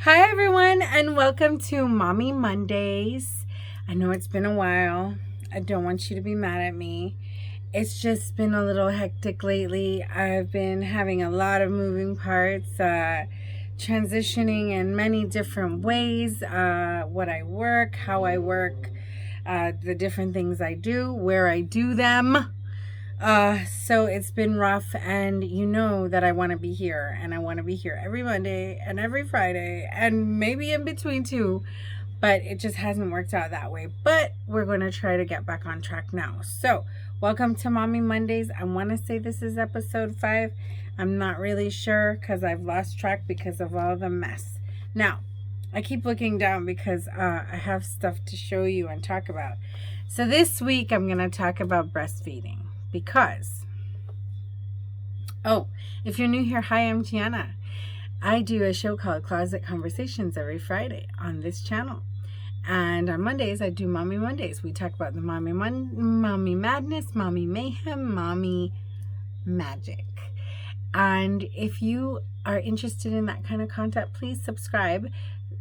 Hi everyone, and welcome to Mommy Mondays. I know it's been a while. I don't want you to be mad at me. It's just been a little hectic lately. I've been having a lot of moving parts, transitioning in many different ways, what I work, how I work, the different things I do, where I do them. So it's been rough, and you know that I want to be here, and I want to be here every Monday and every Friday and maybe in between too, but it just hasn't worked out that way. But we're going to try to get back on track now. So welcome to Mommy Mondays. I want to say this is episode 5. I'm not really sure because I've lost track because of all the mess. Now, I keep looking down because I have stuff to show you and talk about. So this week I'm going to talk about breastfeeding. Because, if you're new here, hi, I'm Gianna. I do a show called Closet Conversations every Friday on this channel. And on Mondays, I do Mommy Mondays. We talk about the mommy madness, mommy mayhem, mommy magic. And if you are interested in that kind of content, please subscribe.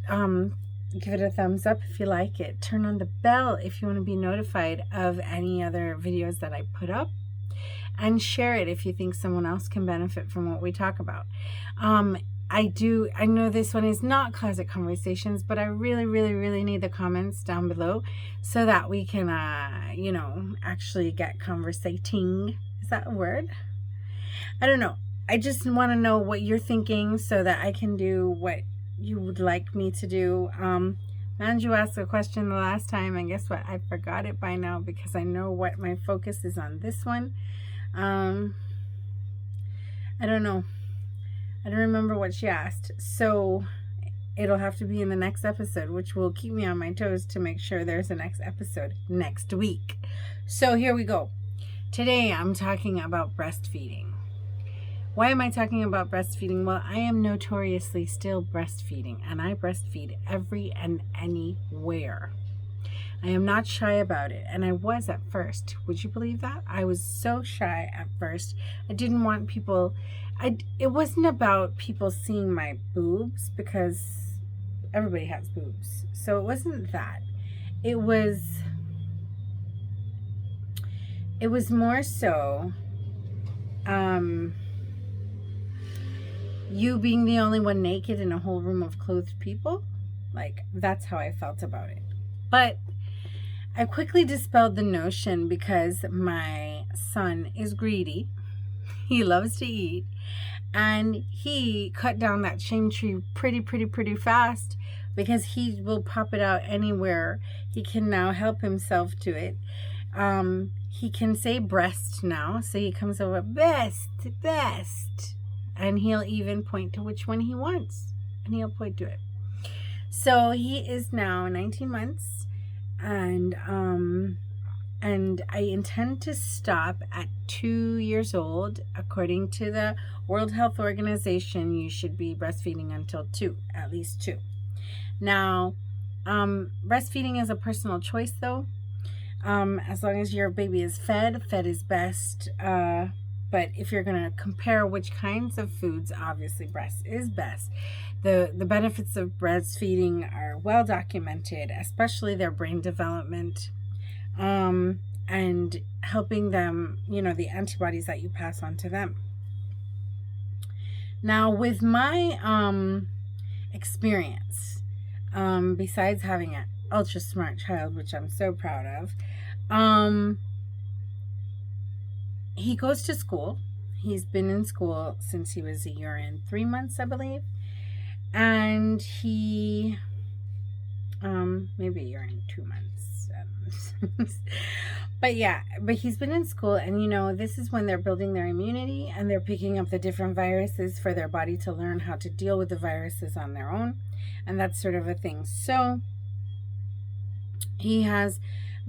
Give it a thumbs up if you like it. Turn on the bell if you want to be notified of any other videos that I put up. And share it if you think someone else can benefit from what we talk about. I know this one is not Closet Conversations, but I really need the comments down below so that we can, actually get conversating. Is that a word? I don't know. I just want to know what you're thinking so that I can do what you would like me to do. Manju asked a question the last time, and guess what? I forgot it by now because I know what my focus is on this one. I don't know. I don't remember what she asked. So it'll have to be in the next episode, which will keep me on my toes to make sure there's a next episode next week. So here we go. Today I'm talking about breastfeeding. Why am I talking about breastfeeding? Well, I am notoriously still breastfeeding, and I breastfeed every and anywhere. I am not shy about it, and I was at first. Would you believe that? I was so shy at first. I didn't want people... It wasn't about people seeing my boobs, because everybody has boobs. So it wasn't that. It was more so... you being the only one naked in a whole room of clothed people. Like, that's how I felt about it. But I quickly dispelled the notion because my son is greedy. He loves to eat. And he cut down that shame tree pretty fast because he will pop it out anywhere. He can now help himself to it. He can say breast now. So he comes over, best. And he'll even point to which one he wants. And he'll point to it. So he is now 19 months. And I intend to stop at 2 years old. According to the World Health Organization, you should be breastfeeding until 2, at least 2. Now, breastfeeding is a personal choice, though. As long as your baby is fed is best. But if you're going to compare which kinds of foods, obviously breast is best. The benefits of breastfeeding are well documented, especially their brain development, and helping them, the antibodies that you pass on to them. Now, with my experience, besides having an ultra smart child, which I'm so proud of, he goes to school. He's been in school since he was a year and 3 months, I believe. And he, maybe a year and 2 months. But he's been in school, and this is when they're building their immunity and they're picking up the different viruses for their body to learn how to deal with the viruses on their own. And that's sort of a thing. So he has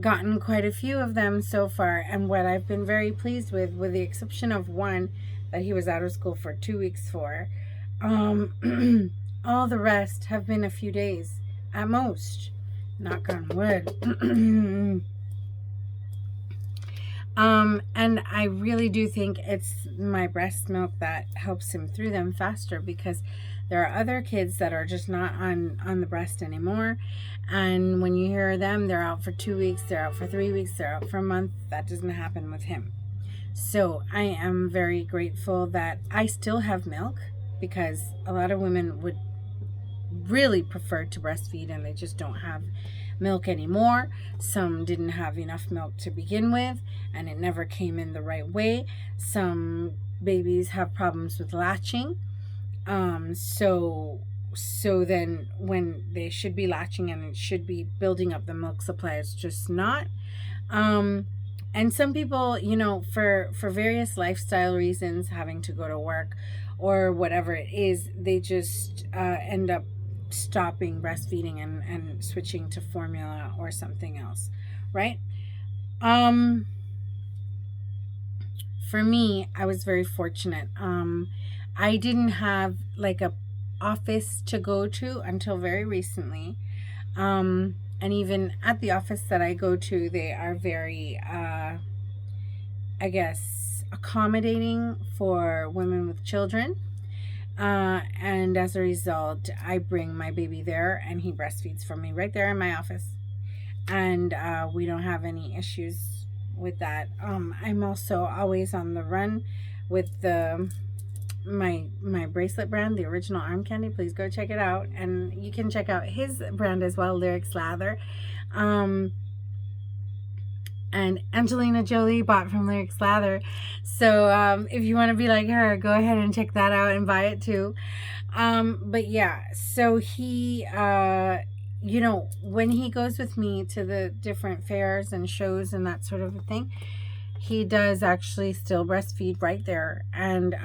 gotten quite a few of them so far, and what I've been very pleased with the exception of one that he was out of school for 2 weeks for, all the rest have been a few days at most, knock on wood. And I really do think it's my breast milk that helps him through them faster, because There are other kids that are just not on the breast anymore. And when you hear them, they're out for 2 weeks, they're out for 3 weeks, they're out for a month. That doesn't happen with him. So I am very grateful that I still have milk, because a lot of women would really prefer to breastfeed and they just don't have milk anymore. Some didn't have enough milk to begin with and it never came in the right way. Some babies have problems with latching. So then when they should be latching and it should be building up the milk supply, it's just not. And some people, for various lifestyle reasons, having to go to work or whatever it is, they just end up stopping breastfeeding and switching to formula or something else, right? For me, I was very fortunate. I didn't have like a office to go to until very recently. And even at the office that I go to, they are very, I guess, accommodating for women with children. And as a result, I bring my baby there and he breastfeeds for me right there in my office. And we don't have any issues with that. I'm also always on the run with my bracelet brand, the original arm candy. Please go check it out, and you can check out his brand as well, Lyric Slather. And Angelina Jolie bought from Lyric Slather. So if you want to be like her, go ahead and check that out and buy it too. But yeah, so he when he goes with me to the different fairs and shows and that sort of a thing, he does actually still breastfeed right there. And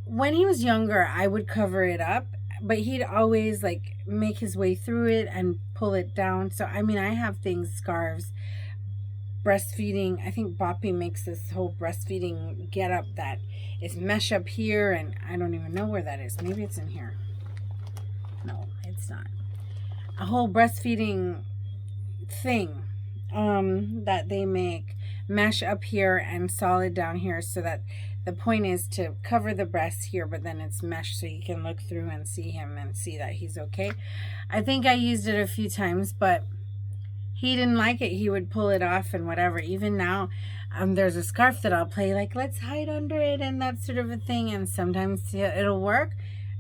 when he was younger, I would cover it up, but he'd always like make his way through it and pull it down. So I have things, scarves, breastfeeding. I think Boppy makes this whole breastfeeding get up that is mesh up here, and I don't even know where that is. Maybe it's in here. No, it's not. A whole breastfeeding thing that they make, mesh up here and solid down here, so that the point is to cover the breasts here, but then it's mesh so you can look through and see him and see that he's okay. I think I used it a few times, but he didn't like it. He would pull it off and whatever. Even now, there's a scarf that I'll play like, let's hide under it and that sort of a thing, and sometimes it'll work,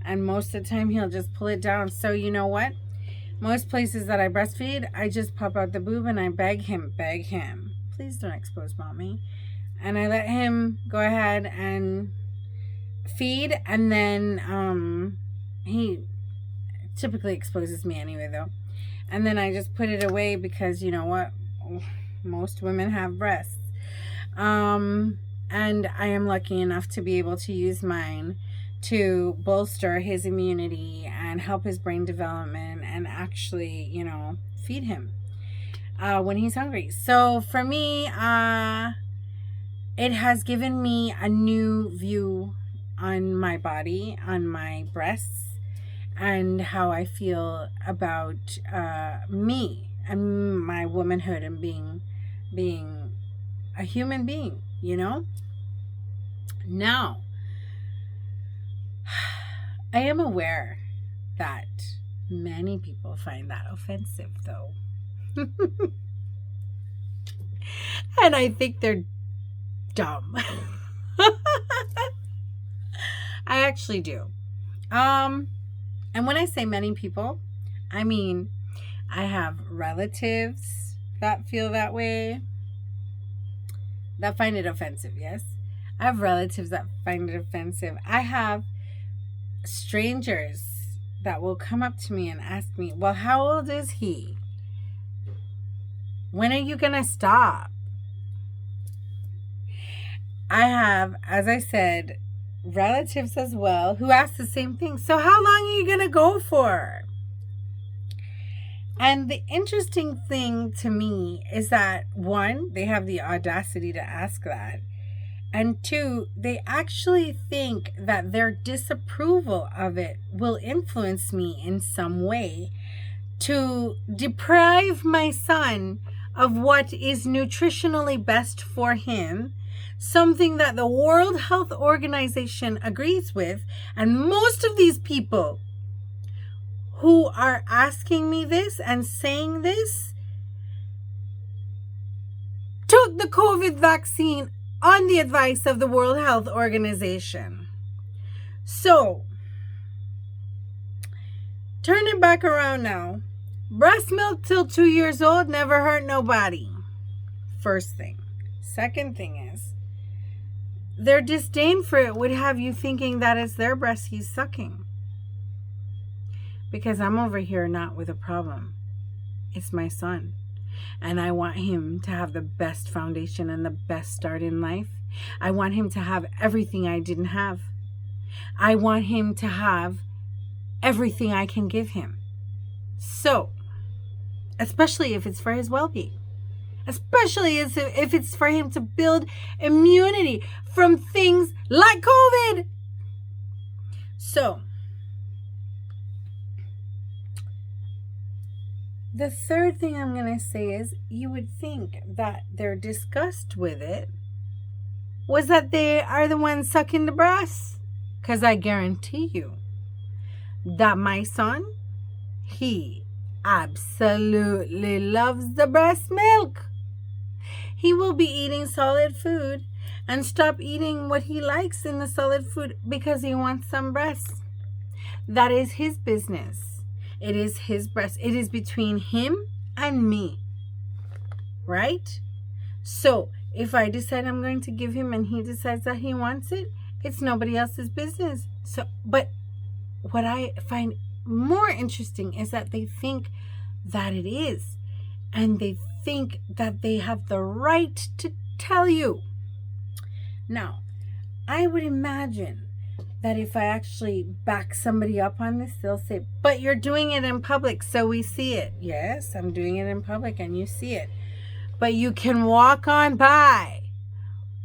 and most of the time he'll just pull it down. So you know what? Most places that I breastfeed, I just pop out the boob and I beg him, please don't expose mommy. And I let him go ahead and feed, and then he typically exposes me anyway though. And then I just put it away, because you know what? Most women have breasts. And I am lucky enough to be able to use mine to bolster his immunity and help his brain development and actually, feed him when he's hungry. So for me, it has given me a new view on my body, on my breasts, and how I feel about me and my womanhood and being a human being, Now, I am aware that many people find that offensive, though. And I think they're dumb. I actually do. And when I say many people, I mean I have relatives that feel that way, that find it offensive, yes? I have relatives that find it offensive. I have strangers that will come up to me and ask me, well, how old is he? When are you going to stop? I have, as I said, relatives as well who ask the same thing. So how long are you going to go for? And the interesting thing to me is that, one, they have the audacity to ask that. And two, they actually think that their disapproval of it will influence me in some way to deprive my son of what is nutritionally best for him, something that the World Health Organization agrees with. And most of these people who are asking me this and saying this took the COVID vaccine on the advice of the World Health Organization. So, turn it back around now. Breast milk till 2 years old never hurt nobody. First thing. Second thing is, their disdain for it would have you thinking that it's their breast he's sucking. Because I'm over here not with a problem. It's my son. And I want him to have the best foundation and the best start in life. I want him to have everything I didn't have. I want him to have everything I can give him. So, especially if it's for his well-being. Especially if it's for him to build immunity from things like COVID. So, the third thing I'm going to say is, you would think that their disgust with it was that they are the ones sucking the breast. Because I guarantee you that my son, he absolutely loves the breast milk. He will be eating solid food and stop eating what he likes in the solid food because he wants some breast. That is his business. It is his breast. It is between him and me. Right? So, if I decide I'm going to give him and he decides that he wants it, it's nobody else's business. So, but what I find more interesting is that they think that it is. And they think that they have the right to tell you. Now, I would imagine that if I actually back somebody up on this, they'll say, but you're doing it in public, so we see it. Yes, I'm doing it in public and you see it. But you can walk on by.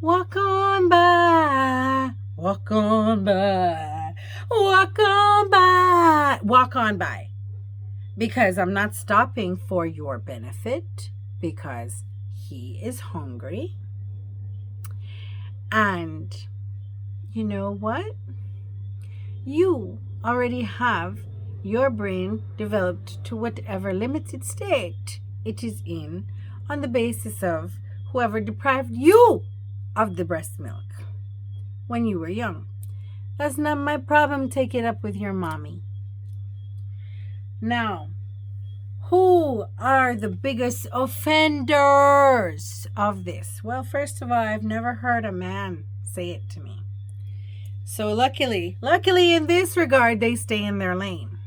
Walk on by. Walk on by. Walk on by. Walk on by. Because I'm not stopping for your benefit, because he is hungry. And you know what? You already have your brain developed to whatever limited state it is in on the basis of whoever deprived you of the breast milk when you were young. That's not my problem. Take it up with your mommy. Now, who are the biggest offenders of this? Well, first of all, I've never heard a man say it to me. So luckily in this regard, they stay in their lane.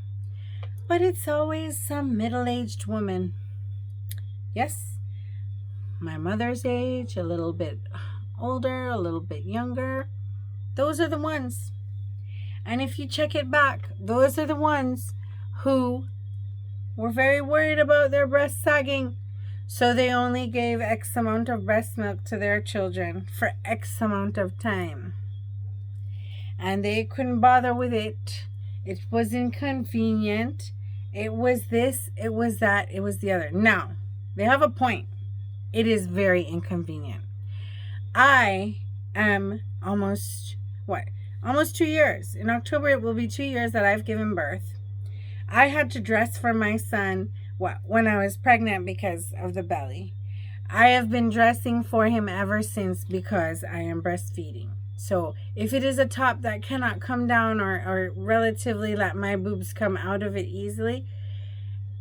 But it's always some middle-aged woman. Yes, my mother's age, a little bit older, a little bit younger. Those are the ones. And if you check it back, those are the ones who were very worried about their breast sagging. So they only gave X amount of breast milk to their children for X amount of time. And they couldn't bother with it. It was inconvenient. It was this, it was that, it was the other. Now, they have a point. It is very inconvenient. I am almost 2 years. In October, it will be 2 years that I've given birth. I had to dress for my son when I was pregnant because of the belly. I have been dressing for him ever since because I am breastfeeding. So if it is a top that cannot come down or relatively let my boobs come out of it easily,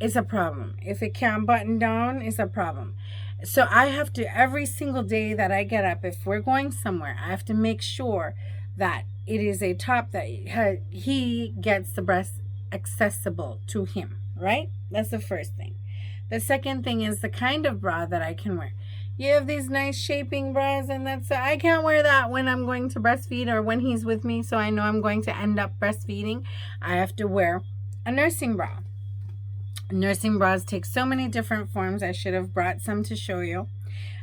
it's a problem. If it can't button down, it's a problem. So I have to, every single day that I get up, if we're going somewhere, I have to make sure that it is a top that he gets the breast accessible to him, right? That's the first thing. The second thing is the kind of bra that I can wear. You have these nice shaping bras, and I can't wear that when I'm going to breastfeed or when he's with me, so I know I'm going to end up breastfeeding. I have to wear a nursing bra. Nursing bras take so many different forms. I should have brought some to show you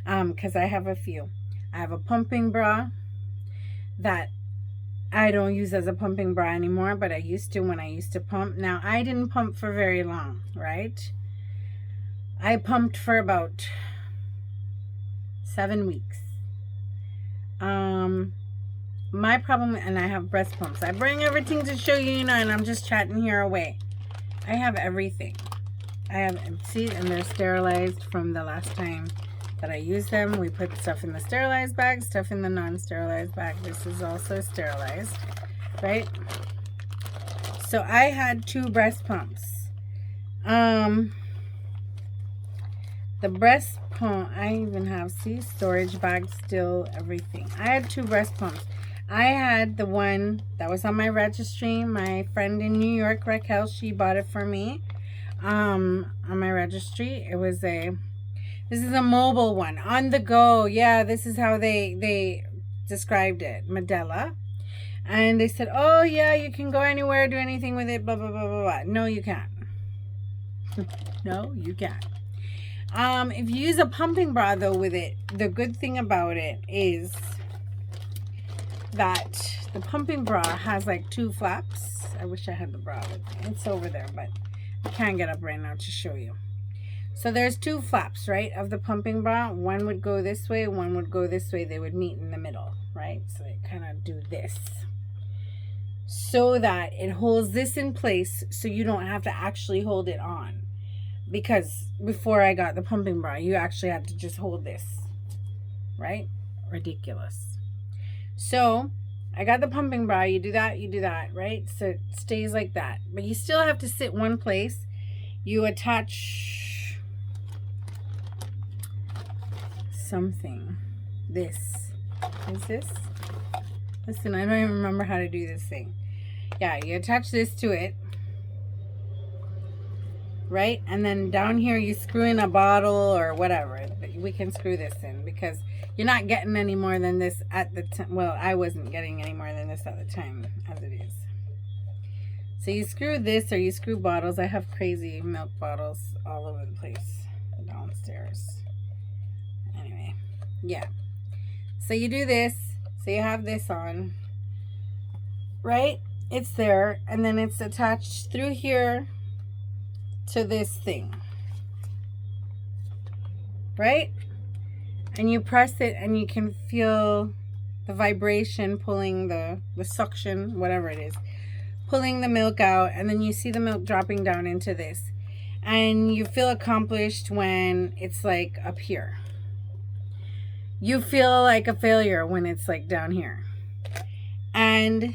because I have a few. I have a pumping bra that I don't use as a pumping bra anymore, but I used to when I used to pump. Now, I didn't pump for very long, right? I pumped for about 7 weeks. My problem, and I have breast pumps. I bring everything to show you, you know, and I'm just chatting here away. I have everything. I have, see, and they're sterilized from the last time that I used them. We put stuff in the sterilized bag, stuff in the non-sterilized bag. This is also sterilized, right? So I had 2 breast pumps. The breast pump, I even have, see, storage bag still, everything. I had 2 breast pumps. I had the one that was on my registry. My friend in New York, Raquel, she bought it for me on my registry. It was this is a mobile one, on the go. Yeah, this is how they described it, Medela. And they said, oh yeah, you can go anywhere, do anything with it, blah, blah, blah, blah, blah. No, you can't. No, you can't. If you use a pumping bra though with it, the good thing about it is that the pumping bra has like 2 flaps. I wish I had the bra with me. It's over there, but I can't get up right now to show you. So there's 2 flaps, right, of the pumping bra. One would go this way, one would go this way. They would meet in the middle, right? So they kind of do this so that it holds this in place, so you don't have to actually hold it on. Because before I got the pumping bra, you actually had to just hold this, right? Ridiculous. So I got the pumping bra. You do that, right? So it stays like that. But you still have to sit one place. You attach something. This. Is this? Listen, I don't even remember how to do this thing. Yeah, you attach this to it. Right? And then down here you screw in a bottle or whatever. We can screw this in because you're not getting any more than this at the time. Well, I wasn't getting any more than this at the time as it is. So you screw this, or you screw bottles. I have crazy milk bottles all over the place downstairs. Anyway, yeah. So you do this. So you have this on. Right? It's there. And then it's attached through here to this thing, right? And you press it and you can feel the vibration pulling the suction, whatever it is, pulling the milk out, and then you see the milk dropping down into this, and you feel accomplished when it's like up here. You feel like a failure when it's like down here. And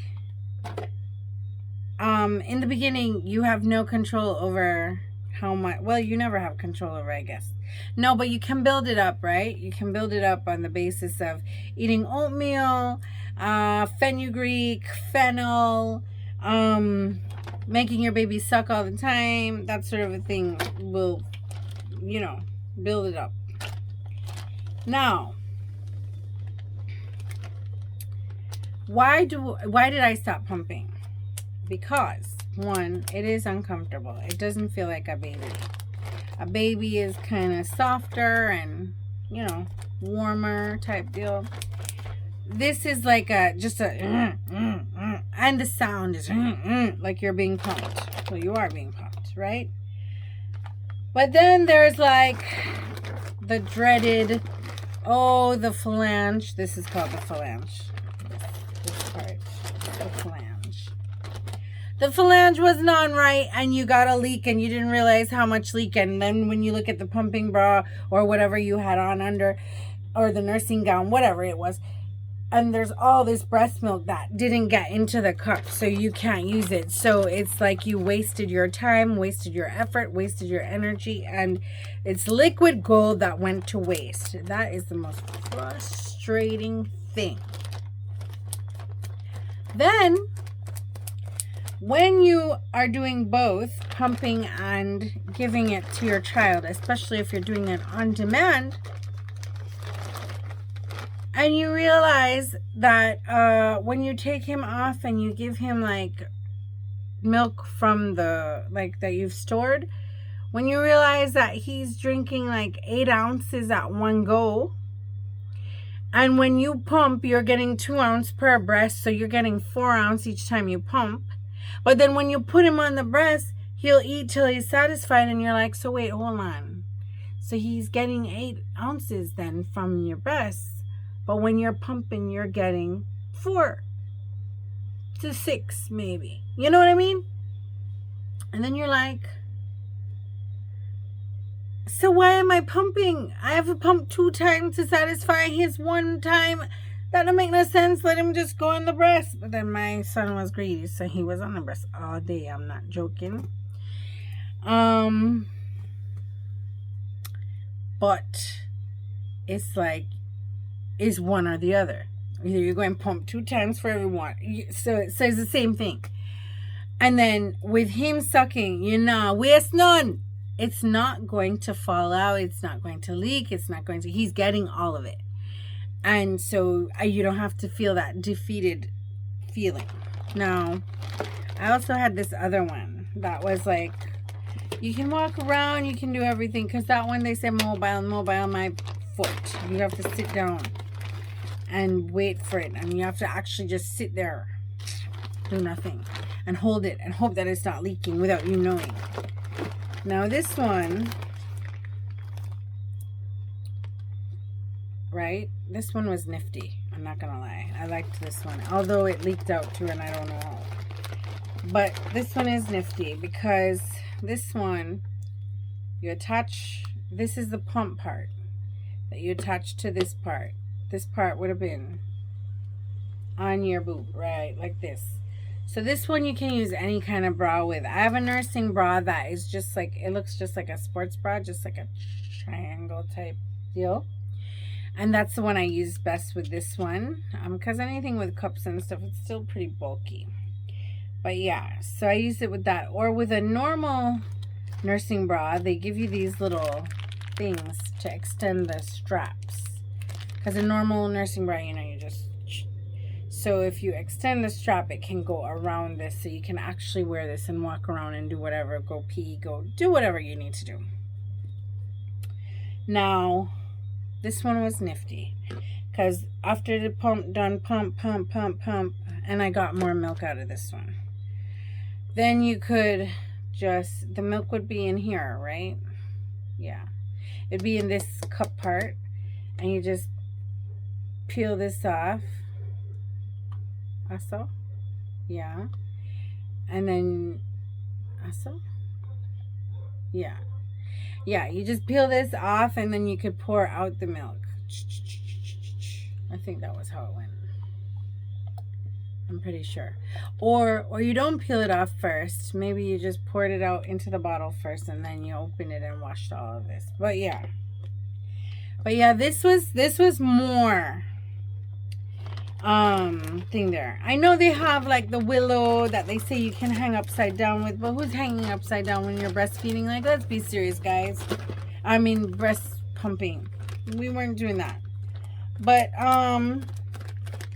in the beginning, you have no control over how much. Well, you never have control over, I guess. No, but you can build it up, right? You can build it up on the basis of eating oatmeal, fenugreek, fennel, making your baby suck all the time. That sort of a thing will, you know, build it up. Now, why did I stop pumping? Because, one, it is uncomfortable. It doesn't feel like a baby. A baby is kind of softer and, you know, warmer type deal. This is like and the sound is like you're being pumped. Well, you are being pumped, right? But then there's like the dreaded, the flange. This is called the flange. This part, the flange. The flange wasn't on right, and you got a leak, and you didn't realize how much leak. And then when you look at the pumping bra or whatever you had on under, or the nursing gown, whatever it was, and there's all this breast milk that didn't get into the cup, so you can't use it. So it's like you wasted your time, wasted your effort, wasted your energy, and it's liquid gold that went to waste. That is the most frustrating thing. Then, when you are doing both, pumping and giving it to your child, especially if you're doing it on demand, and you realize that when you take him off and you give him like milk from the, like that you've stored, when you realize that he's drinking like 8 ounces at one go, and when you pump, you're getting 2 ounces per breast, so you're getting 4 ounces each time you pump. But then when you put him on the breast, he'll eat till he's satisfied, and you're like, so wait, hold on. So he's getting 8 ounces then from your breast, But when you're pumping, you're getting 4 to 6 maybe. You know what I mean? And then you're like, so why am I pumping? I have to pump 2 times to satisfy his 1 time. That don't make no sense. Let him just go on the breast. But then my son was greedy, so he was on the breast all day. I'm not joking. But it's like, it's one or the other. Either you're going to pump 2 times for everyone. So it says the same thing. And then with him sucking, waste none. It's not going to fall out. It's not going to leak. He's getting all of it. And so you don't have to feel that defeated feeling. Now, I also had this other one that was like, you can walk around, you can do everything. Because that one, they said mobile, my foot. You have to sit down and wait for it. And you have to actually just sit there, do nothing, and hold it and hope that it's not leaking without you knowing. Now this one, right? This one was nifty. I'm not gonna lie. I liked this one, although it leaked out too, and I don't know how. But this one is nifty because this one, you attach. This is the pump part that you attach to this part. This part would have been on your boob, right? Like this. So this one you can use any kind of bra with. I have a nursing bra that is just like, it looks just like a sports bra, just like a triangle type deal. And that's the one I use best with this one. Because anything with cups and stuff, it's still pretty bulky. But yeah, so I use it with that. Or with a normal nursing bra, they give you these little things to extend the straps. Because a normal nursing bra, you just... So if you extend the strap, it can go around this. So you can actually wear this and walk around and do whatever. Go pee, go do whatever you need to do. Now, this one was nifty. Because after the pump, and I got more milk out of this one. Then you could just, the milk would be in here, right? Yeah. It'd be in this cup part. And you just peel this off. Also, yeah. And then, also, yeah. Yeah, you just peel this off and then you could pour out the milk. I think that was how it went. I'm pretty sure. Or you don't peel it off first. Maybe you just poured it out into the bottle first and then you open it and washed all of this. But yeah. This was more thing there. I know they have like the willow that they say you can hang upside down with, but who's hanging upside down when you're breastfeeding? Like, let's be serious, guys. I mean, breast pumping. We weren't doing that. But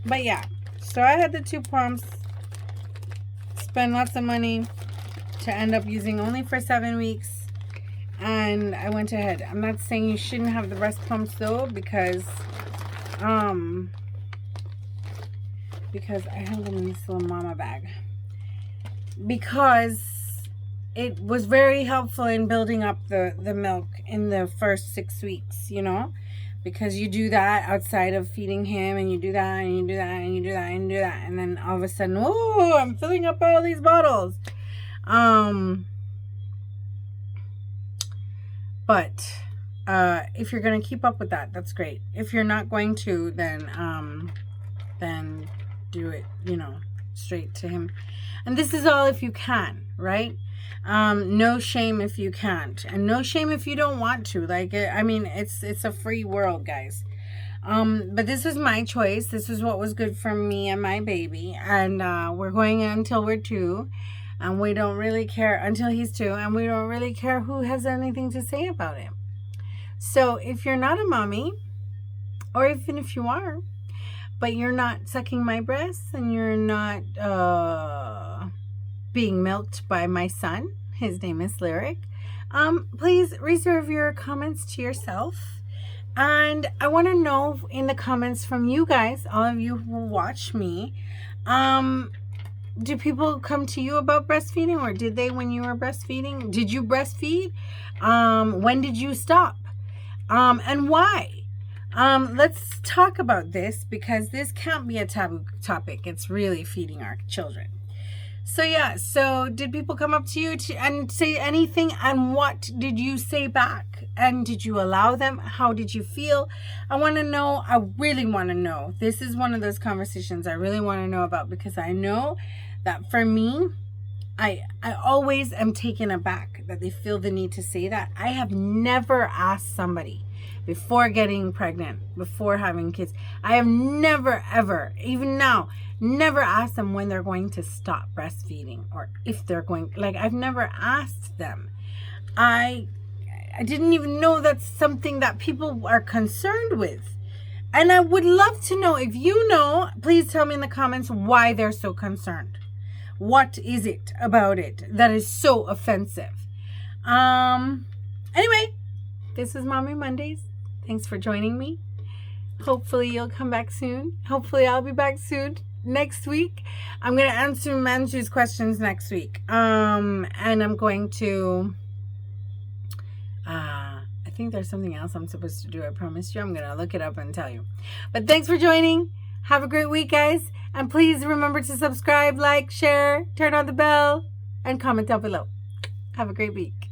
yeah. So I had the 2 pumps, spend lots of money to end up using only for 7 weeks, and I went ahead. I'm not saying you shouldn't have the breast pumps though, because I have them in this little mama bag, because it was very helpful in building up the milk in the first 6 weeks, because you do that outside of feeding him, and you do that, and you do that, and you do that, and you do that, and then all of a sudden, oh, I'm filling up all these bottles. But if you're going to keep up with that, that's great. If you're not going to, then do it, straight to him. And this is all if you can, right? No shame if you can't, and no shame if you don't want to. Like, I mean, it's a free world, guys. But this was my choice. This is what was good for me and my baby, and we're going until we're 2, and we don't really care until he's 2, and we don't really care who has anything to say about it. So if you're not a mommy, or even if you are, but you're not sucking my breasts, and you're not being milked by my son, his name is Lyric, please reserve your comments to yourself. And I want to know in the comments from you guys, all of you who watch me, do people come to you about breastfeeding, or did they when you were breastfeeding? Did you breastfeed? When did you stop? And why? Let's talk about this because this can't be a taboo topic. It's really feeding our children. So did people come up to you and say anything? And what did you say back? And did you allow them? How did you feel? I want to know. I really want to know. This is one of those conversations I really want to know about, because I know that for me, I always am taken aback that they feel the need to say that. I have never asked somebody before getting pregnant, before having kids. I have never, ever, even now, never asked them when they're going to stop breastfeeding, or if they're going, like, I've never asked them. I didn't even know that's something that people are concerned with. And I would love to know, if you know, please tell me in the comments why they're so concerned. What is it about it that is so offensive? Anyway, this is Mommy Mondays. Thanks for joining me. Hopefully you'll come back soon. Hopefully I'll be back soon next week. I'm going to answer Manju's questions next week. And I'm going to, I think there's something else I'm supposed to do. I promised you. I'm going to look it up and tell you. But thanks for joining. Have a great week, guys. And please remember to subscribe, like, share, turn on the bell, and comment down below. Have a great week.